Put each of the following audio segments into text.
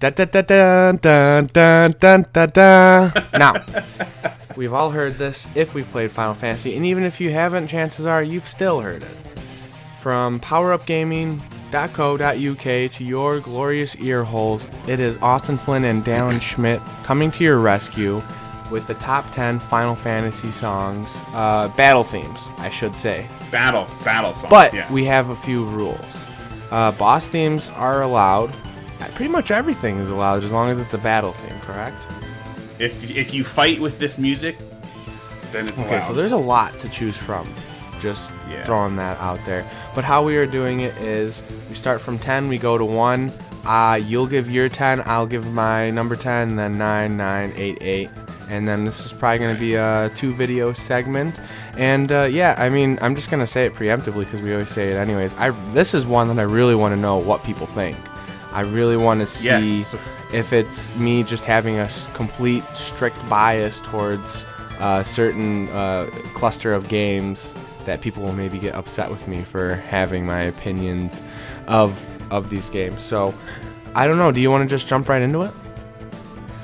Da, da, da, da, da, da, da, da, da. Now, we've all heard this if we've played Final Fantasy, and even if you haven't, chances are you've still heard it. From powerupgaming.co.uk to your glorious ear holes, it is Austin Flynn and Dallin Schmidt coming to your rescue with the top 10 Final Fantasy songs, battle themes, I should say. Battle songs, But yes. we have a few rules. Boss themes are allowed. Pretty much everything is allowed as long as it's a battle theme, correct? If you fight with this music, then it's Okay, allowed. so there's a lot to choose from. Just throwing that out there. But how we are doing it is we start from 10, we go to 1. You'll give your 10, I'll give my number 10, then 9, 9, 8, 8. And then this is probably going to be a 2-video segment. And yeah, I mean, I'm just going to say it preemptively because we always say it anyways. This is one that I really want to know what people think. I really want to see if it's me just having a complete strict bias towards a certain cluster of games that people will maybe get upset with me for having my opinions of these games. So I don't know. Do you want to just jump right into it?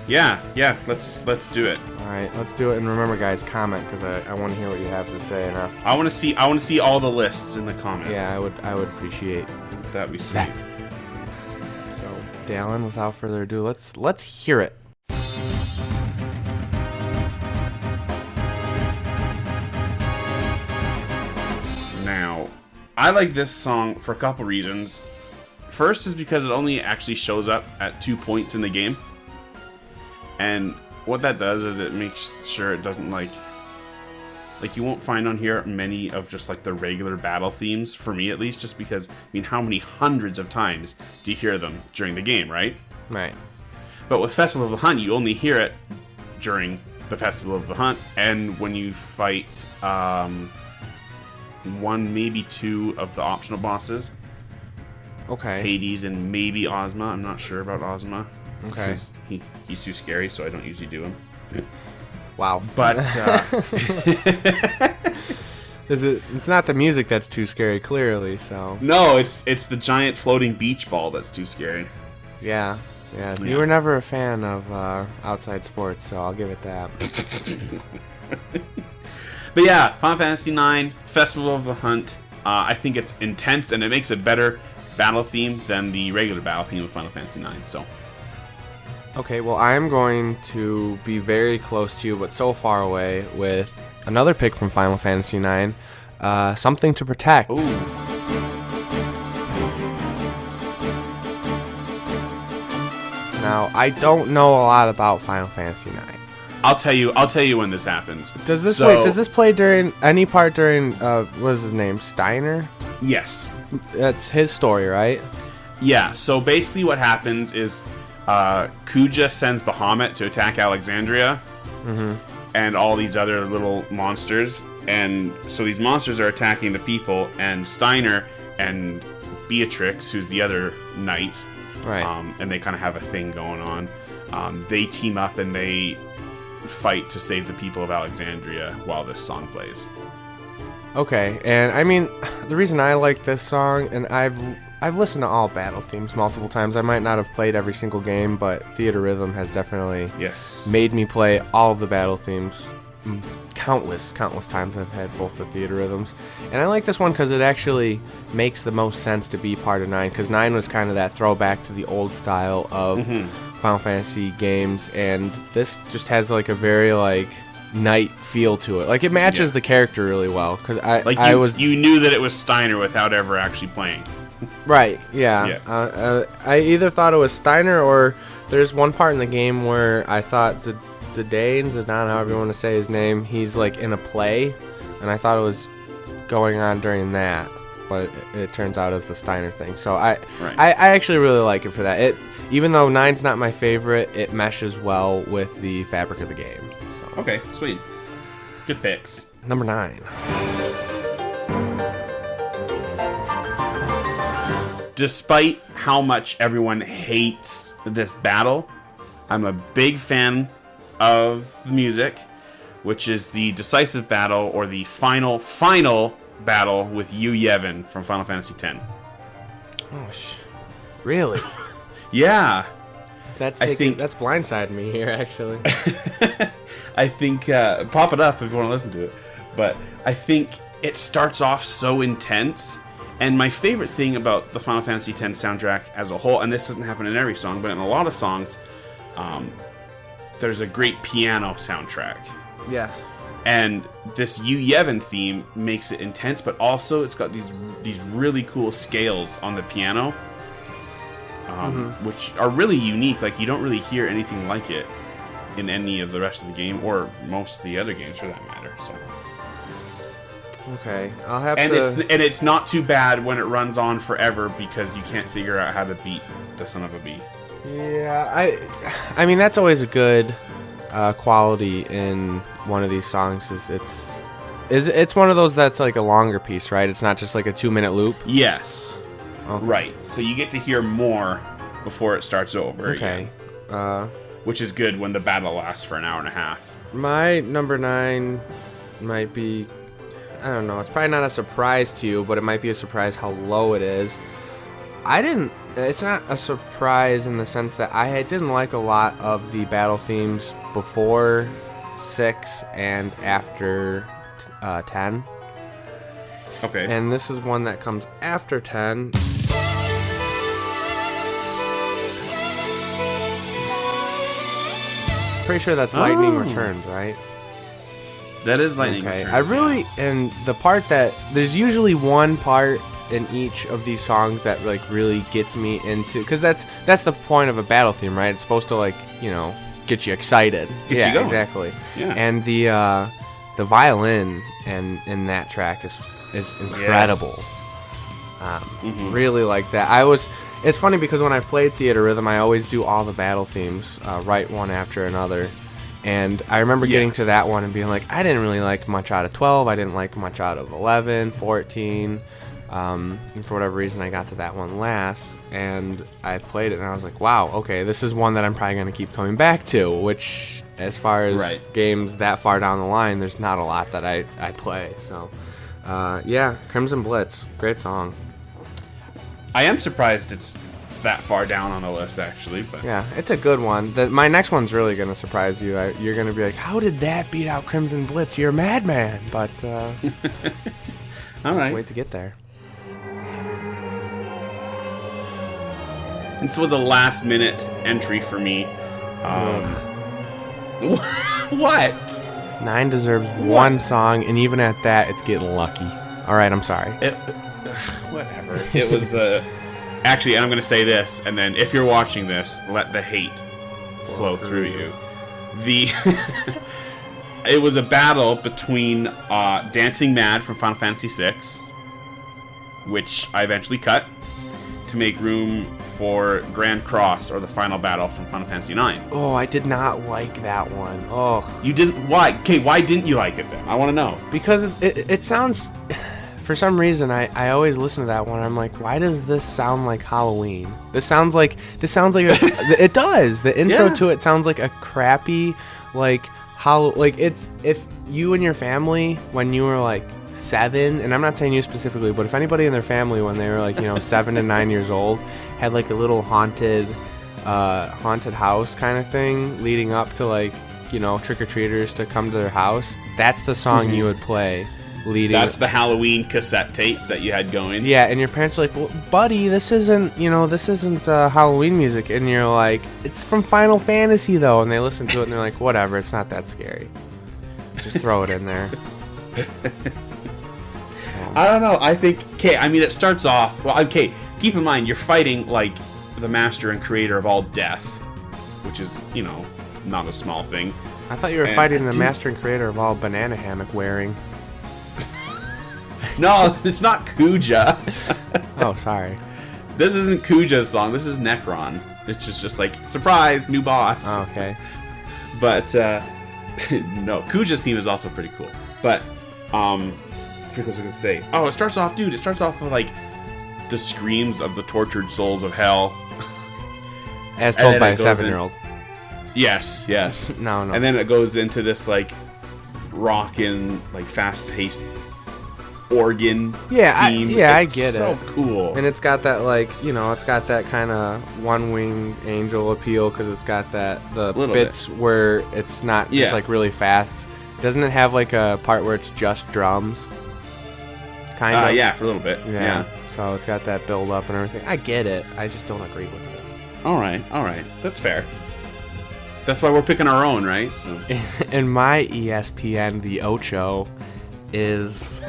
Yeah. Let's do it. All right, let's do it. And remember, guys, comment because I want to hear what you have to say. And I want to see all the lists in the comments. yeah, I would appreciate That'd be sweet. that. So, Dallin, without further ado, let's hear it. Now, I like this song for a couple reasons. First is because it only actually shows up at 2 points in the game. And what that does is it makes sure it doesn't like you won't find on here many of just like the regular battle themes, for me at least, just because, I mean, how many hundreds of times do you hear them during the game, right? Right. But with Festival of the Hunt, you only hear it during the Festival of the Hunt and when you fight one, maybe two of the optional bosses. Okay. Hades and maybe Ozma. I'm not sure about Ozma. Okay. He's too scary, so I don't usually do him. Wow. But it's not the music that's too scary, clearly. So no, it's the giant floating beach ball that's too scary. yeah. You were never a fan of outside sports, so I'll give it that. But yeah, Final Fantasy IX, Festival of the Hunt. I think it's intense and it makes a better battle theme than the regular battle theme of Final Fantasy IX. So. Okay, well, I'm going to be very close to you, but so far away, with another pick from Final Fantasy IX, Something to Protect. Ooh. Now, I don't know a lot about Final Fantasy IX. I'll tell you when this happens. Does this play during any part during what is his name? Steiner? Yes. That's his story, right? Yeah, so basically what happens is Kuja sends Bahamut to attack Alexandria and all these other little monsters. And so these monsters are attacking the people, and Steiner and Beatrix, who's the other knight, Right. And they kind of have a thing going on. They team up and they fight to save the people of Alexandria while this song plays. Okay, and I mean, the reason I like this song, and I've listened to all battle themes multiple times. I might not have played every single game, but Theater Rhythm has definitely made me play all of the battle themes. Countless times I've had both the Theater Rhythms. And I like this one because it actually makes the most sense to be part of 9, because 9 was kind of that throwback to the old style of Final Fantasy games, and this just has like a very like knight feel to it. Like it matches the character really well, because you knew that it was Steiner without ever actually playing. Right, yeah. I either thought it was Steiner, or there's one part in the game where I thought Zidane, however you want to say his name, he's like in a play, and I thought it was going on during that, but it turns out it's the Steiner thing. So I actually really like it for that. Even though 9's not my favorite, it meshes well with the fabric of the game. So. Okay, sweet. Good picks. Number 9. Despite how much everyone hates this battle, I'm a big fan of the music, which is the decisive battle, or the final battle with Yu Yevon from Final Fantasy X. Oh, really? Yeah. That's I think that's blindsided me here, actually. I think pop it up if you want to listen to it. But I think it starts off so intense. And my favorite thing about the Final Fantasy X soundtrack as a whole, and this doesn't happen in every song, but in a lot of songs, there's a great piano soundtrack. Yes. And this Yu Yevon theme makes it intense, but also it's got these really cool scales on the piano, which are really unique. Like, you don't really hear anything like it in any of the rest of the game, or most of the other games for that matter. So. Okay, I'll have and it's not too bad when it runs on forever because you can't figure out how to beat the son of a bee. Yeah, I mean that's always a good quality in one of these songs. It's one of those that's like a longer piece, right? It's not just like a 2-minute loop. Yes. Okay. Right. So you get to hear more before it starts over. Okay. Again, which is good when the battle lasts for an hour and a half. My number 9 might be, I don't know, it's probably not a surprise to you, but it might be a surprise how low it is. It's not a surprise in the sense that I didn't like a lot of the battle themes before 6 and after 10. Okay. And this is one that comes after 10. Pretty sure that's Lightning Returns, right? That is Lightning Okay. Returns. And the part that, there's usually one part in each of these songs that like really gets me into, because that's the point of a battle theme, right? It's supposed to like, you know, get you excited. Get you going. Exactly. Yeah. And the violin in that track is incredible. Yes. Really like that. It's funny because when I played Theater Rhythm, I always do all the battle themes right one after another. And I remember getting to that one and being like, I didn't really like much out of 12. I didn't like much out of 11, 14. And for whatever reason, I got to that one last. And I played it and I was like, wow, okay, this is one that I'm probably going to keep coming back to. Which, as far as games that far down the line, there's not a lot that I play. So, yeah, Crimson Blitz. Great song. I am surprised it's that far down on the list, actually. But yeah, it's a good one. My next one's really going to surprise you. You're going to be like, how did that beat out Crimson Blitz? You're a madman. But all right. Wait to get there. This was a last-minute entry for me. What? 9 deserves one song, and even at that, it's getting lucky. All right, I'm sorry. Whatever. It was... Actually, and I'm going to say this, and then if you're watching this, let the hate flow through you. It was a battle between Dancing Mad from Final Fantasy VI, which I eventually cut to make room for Grand Cross, or the final battle from Final Fantasy IX. Oh, I did not like that one. Oh. You didn't? Why? Okay, why didn't you like it then? I want to know. Because it sounds... For some reason, I always listen to that one. I'm like, why does this sound like Halloween? This sounds like it does. The intro to it sounds like a crappy, like it's if you and your family when you were like 7, and I'm not saying you specifically, but if anybody in their family when they were like 7 to 9 years old had like a little haunted house kind of thing leading up to like trick or treaters to come to their house, that's the song you would play. That's the Halloween cassette tape that you had going. Yeah, and your parents are like, well, buddy, this isn't Halloween music. And you're like, it's from Final Fantasy, though. And they listen to it, and they're like, whatever, it's not that scary. Just throw it in there. I don't know. I think, it starts off, keep in mind, you're fighting, like, the master and creator of all death, which is, not a small thing. I thought you were fighting the master and creator of all banana hammock wearing. No, it's not Kuja. Oh, sorry. This isn't Kuja's song. This is Necron. It's just like, surprise, new boss. Oh, okay. But, no, Kuja's theme is also pretty cool. But, I forget what I was going to say. Oh, it starts off with, like, the screams of the tortured souls of hell. As told by a 7-year-old. Yes. No. And then it goes into this, like, rockin', like, fast-paced organ Yeah, theme. I It's get so it. cool. And it's got that, like, it's got that kind of one-winged angel appeal because it's got the bits where it's not just, like, really fast. Doesn't it have, like, a part where it's just drums? Kind of? Yeah, for a little bit. Yeah. So it's got that build-up and everything. I get it. I just don't agree with it. All right. That's fair. That's why we're picking our own, right? So. And my ESPN, the Ocho, is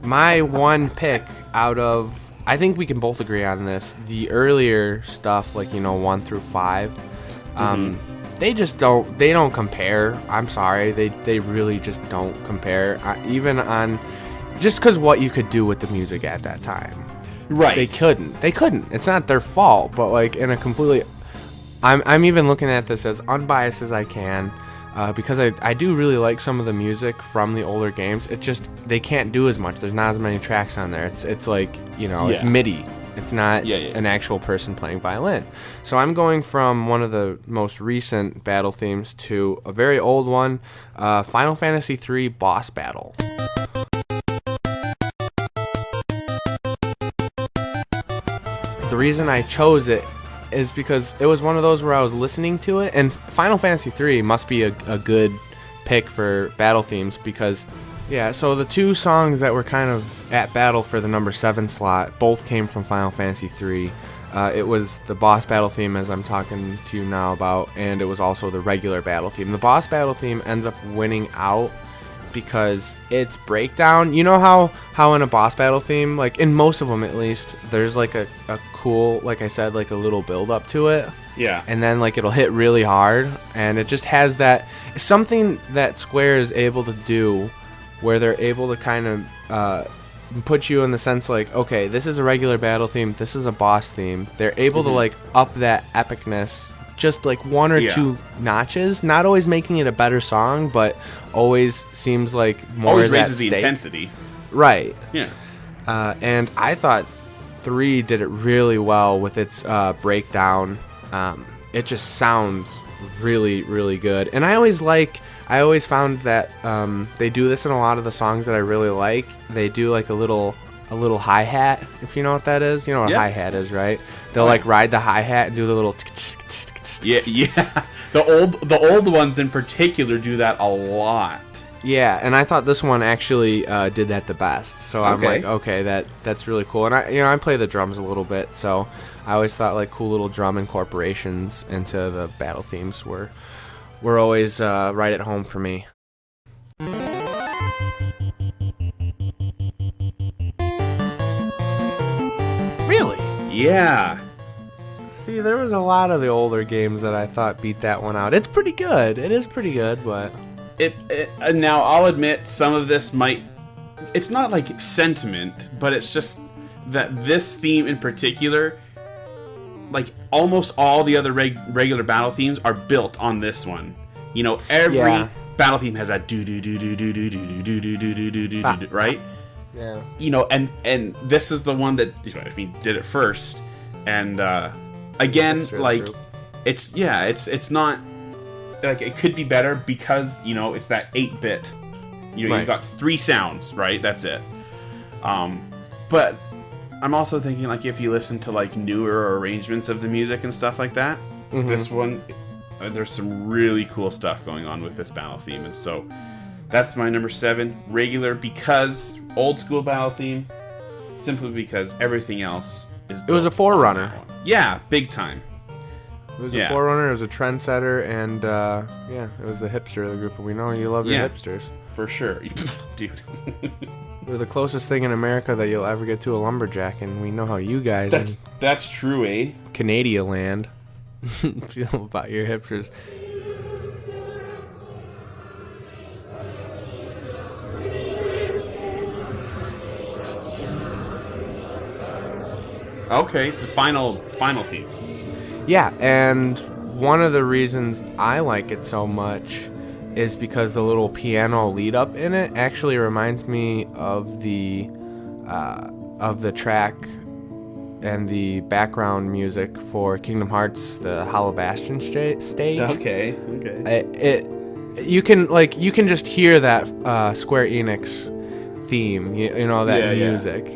my one pick out of, I think we can both agree on this, the earlier stuff, like, 1 through 5, they don't compare. I'm sorry. They really just don't compare. Even on, just because what you could do with the music at that time. Right. They couldn't. It's not their fault, but, like, in a completely, I'm even looking at this as unbiased as I can, because I do really like some of the music from the older games. It just, they can't do as much. There's not as many tracks on there. It's like, it's MIDI. It's not an actual person playing violin. So I'm going from one of the most recent battle themes to a very old one, Final Fantasy III Boss Battle. The reason I chose it is because it was one of those where I was listening to it, and Final Fantasy III must be a good pick for battle themes because, so the two songs that were kind of at battle for the number 7 slot both came from Final Fantasy III. It was the boss battle theme, as I'm talking to you now about, and it was also the regular battle theme. The boss battle theme ends up winning out because it's breakdown. You know how in a boss battle theme, like in most of them at least, there's like a cool, like I said, like a little build up to it. Yeah. And then like it'll hit really hard, and it just has that something that Square is able to do where they're able to kind of put you in the sense like, okay, this is a regular battle theme, this is a boss theme. They're able to like up that epicness just like 1 or 2 notches, not always making it a better song, but always seems like more always of that raises the intensity. Right. Yeah. And I thought 3 did it really well with its breakdown. It just sounds really, really good. And I always found that they do this in a lot of the songs that I really like. They do like a little hi-hat, if you know what that is. You know what a hi-hat is, right? They'll like ride the hi-hat and do the little yeah. The old ones in particular do that a lot. Yeah, and I thought this one actually did that the best. So I'm like, okay, that's really cool. And I play the drums a little bit, so I always thought like cool little drum incorporations into the battle themes were always right at home for me. Really? Yeah. See, there was a lot of the older games that I thought beat that one out. It's pretty good. It is pretty good, but now I'll admit some of this it's not like sentiment, but it's just that this theme in particular, like almost all the other regular battle themes are built on this one. Every battle theme has that do do do do do do do do do do do do do, right? Yeah. And this is the one that did it first, and again, like true. It's not like it could be better because it's that 8-bit. You've got 3 sounds, right? That's it. But I'm also thinking like if you listen to like newer arrangements of the music and stuff like that, this one there's some really cool stuff going on with this battle theme, and so that's my number 7, regular, because old school battle theme, simply because everything else is. It was a forerunner. Yeah, big time. It was a forerunner, it was a trendsetter, and it was the hipster of the group, and we know you love your hipsters. For sure. Dude. We're the closest thing in America that you'll ever get to a lumberjack, and we know how you guys that's true, eh? Canadian land feel about your hipsters. Okay, the final theme. Yeah, and one of the reasons I like it so much is because the little piano lead up in it actually reminds me of the track and the background music for Kingdom Hearts, the Hollow Bastion stage. Okay. You can just hear that Square Enix theme, you know, that music.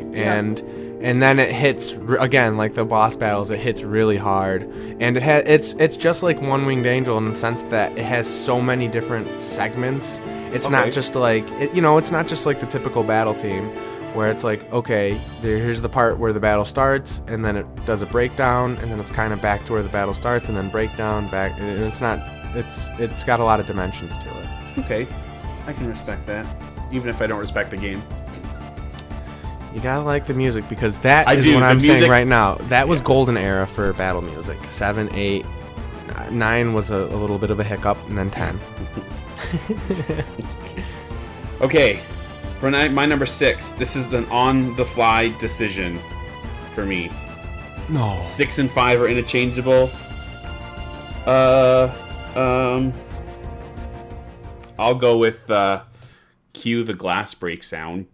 And then it hits again, like the boss battles, it hits really hard, and it's just like One Winged Angel in the sense that it has so many different segments. It's not just like it's not just like the typical battle theme where it's like, okay, here's the part where the battle starts, and then it does a breakdown, and then it's kind of back to where the battle starts, and then breakdown back. And it's got a lot of dimensions to it. Okay, I can respect that, even if I don't respect the game. You gotta like the music, because that is what I'm saying right now. That was golden era for battle music. 7, 8, 9 was a little bit of a hiccup, and then 10. Okay, for my number 6, this is an on-the-fly decision for me. No. 6 and 5 are interchangeable. I'll go with cue the glass break sound.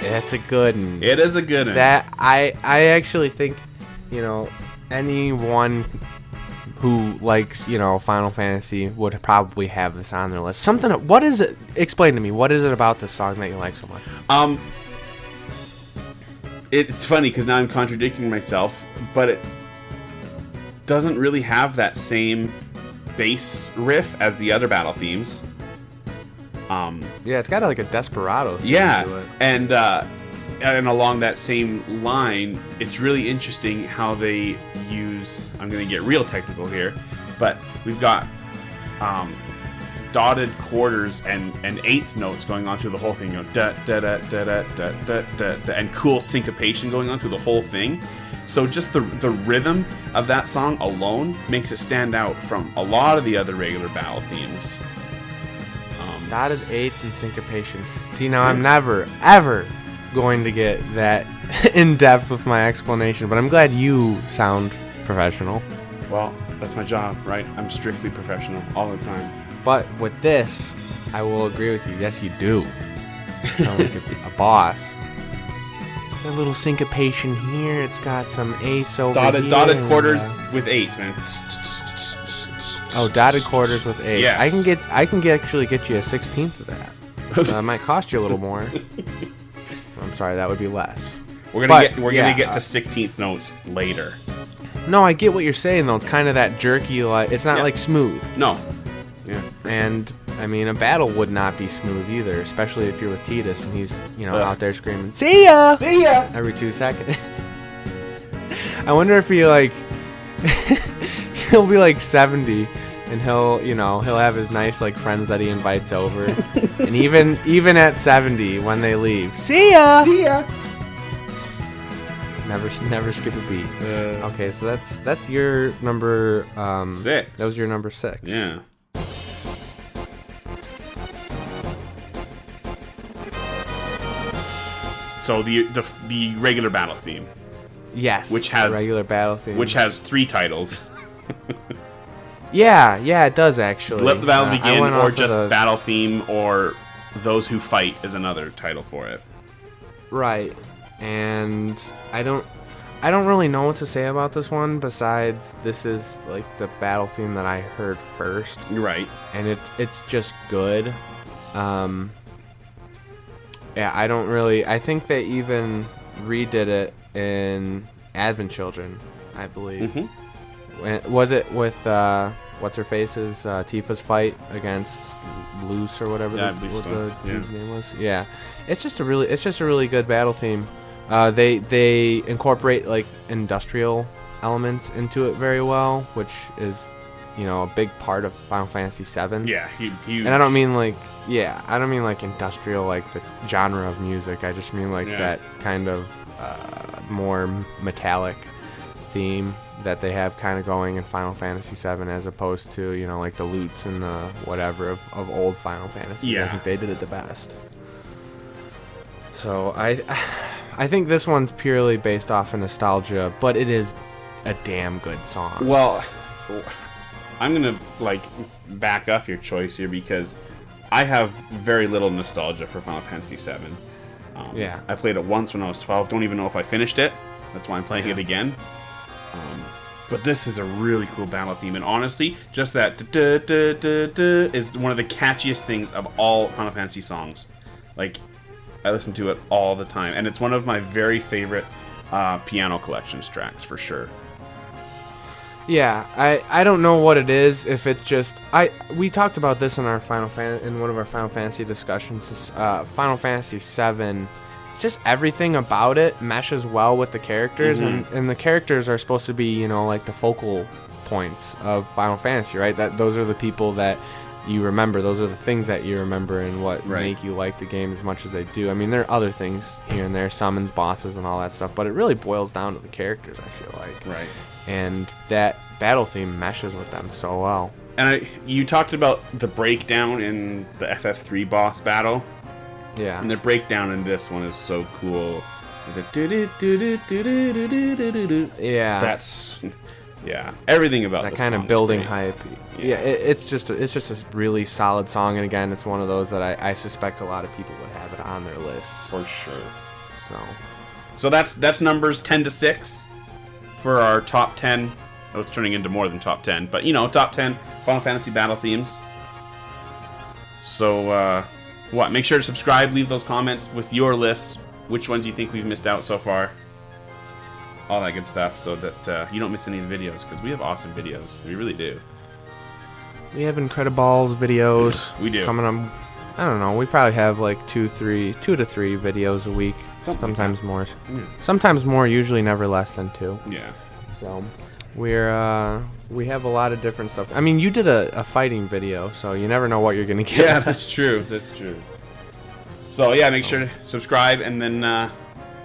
That's a good one. It is a good one. That I actually think, anyone who likes, Final Fantasy would probably have this on their list. What is it? Explain to me. What is it about this song that you like so much? It's funny because now I'm contradicting myself, but it doesn't really have that same bass riff as the other battle themes. Yeah, it's got like a Desperado theme to it. And along that same line, it's really interesting how they use, I'm going to get real technical here, but we've got dotted quarters and eighth notes going on through the whole thing, da da da da da da da da, and cool syncopation going on through the whole thing. So just the rhythm of that song alone makes it stand out from a lot of the other regular battle themes. Dotted eights and syncopation. See, now I'm never, ever going to get that in depth with my explanation, but I'm glad you sound professional. Well, that's my job, right? I'm strictly professional all the time. But with this, I will agree with you. Yes, you do. Sound like a boss. A little syncopation here. It's got some eights over here. Dotted quarters with eights, man. Oh, dotted quarters with eights. Yes. I can actually get you a 16th of that. It might cost you a little more. I'm sorry, that would be less. We're gonna get to 16th notes later. No, I get what you're saying though. It's kind of that jerky, like it's not like smooth. No. Yeah. And I mean, a battle would not be smooth either, especially if you're with Tidus and he's out there screaming "See ya!" See ya! every 2 seconds. I wonder if he he'll be like 70. And he'll have his nice friends that he invites over, and even at 70 when they leave, see ya. Never skip a beat. Okay, so that's your number 6. That was your number 6. Yeah. So the regular battle theme. Yes. Which has regular battle theme. Which has 3 titles. Yeah, it does actually. Let the Battle Begin, or just Battle Theme, or Those Who Fight is another title for it. Right, and I don't really know what to say about this one besides this is like the battle theme that I heard first. Right, and it's just good. Yeah, I don't really. I think they even redid it in Advent Children, I believe. Mm-hmm. Was it with what's her face's Tifa's fight against Luce or whatever the dude's name was? Yeah, it's just a really good battle theme. They incorporate industrial elements into it very well, which is a big part of Final Fantasy VII. Yeah, huge. And I don't mean industrial like the genre of music. I just mean that kind of more metallic theme that they have kind of going in Final Fantasy VII, as opposed to the lutes and the whatever of old Final Fantasy. Yeah. I think they did it the best. So I think this one's purely based off of nostalgia, but it is a damn good song. Well, I'm gonna back up your choice here because I have very little nostalgia for Final Fantasy VII. Yeah, I played it once when I was 12. Don't even know if I finished it. That's why I'm playing it again. But this is a really cool battle theme, and honestly, just that is one of the catchiest things of all Final Fantasy songs. Like, I listen to it all the time, and it's one of my very favorite piano collections tracks for sure. Yeah, I don't know what it is. If it just we talked about this in our in one of our Final Fantasy discussions. Final Fantasy VII. Just everything about it meshes well with the characters, and the characters are supposed to be, like the focal points of Final Fantasy, right? Those are the people that you remember. Those are the things that you remember and what make you like the game as much as they do. I mean, there are other things here and there, summons, bosses, and all that stuff, but it really boils down to the characters, I feel like. Right. And that battle theme meshes with them so well. And you talked about the breakdown in the FF3 boss battle. Yeah. And the breakdown in this one is so cool. That's everything about that this kind song of building great. hype. Yeah, it's just a really solid song, and again, it's one of those that I suspect a lot of people would have it on their lists for sure. So that's numbers 10 to 6 for our top 10. Oh, it's turning into more than top 10, but top 10 Final Fantasy battle themes. So make sure to subscribe, leave those comments with your lists, which ones you think we've missed out so far, all that good stuff, so that you don't miss any of the videos, because we have awesome videos. We really do. We have Incrediballs videos. We do. Coming up. I don't know. We probably have like 2 to 3 videos a week. Sometimes more. Yeah. Sometimes more. Usually never less than 2. Yeah. So we have a lot of different stuff. I mean, you did a fighting video, so you never know what you're gonna get. Yeah, that's true. That's true. So yeah, make sure to subscribe, and then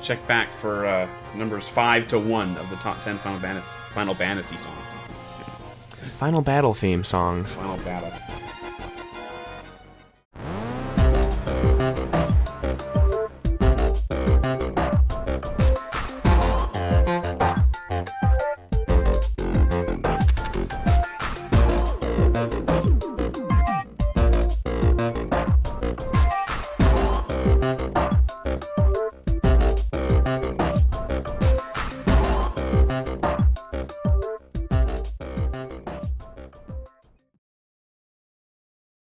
check back for numbers 5 to 1 of the top 10 Final Fantasy songs. Final battle theme songs. Final battle.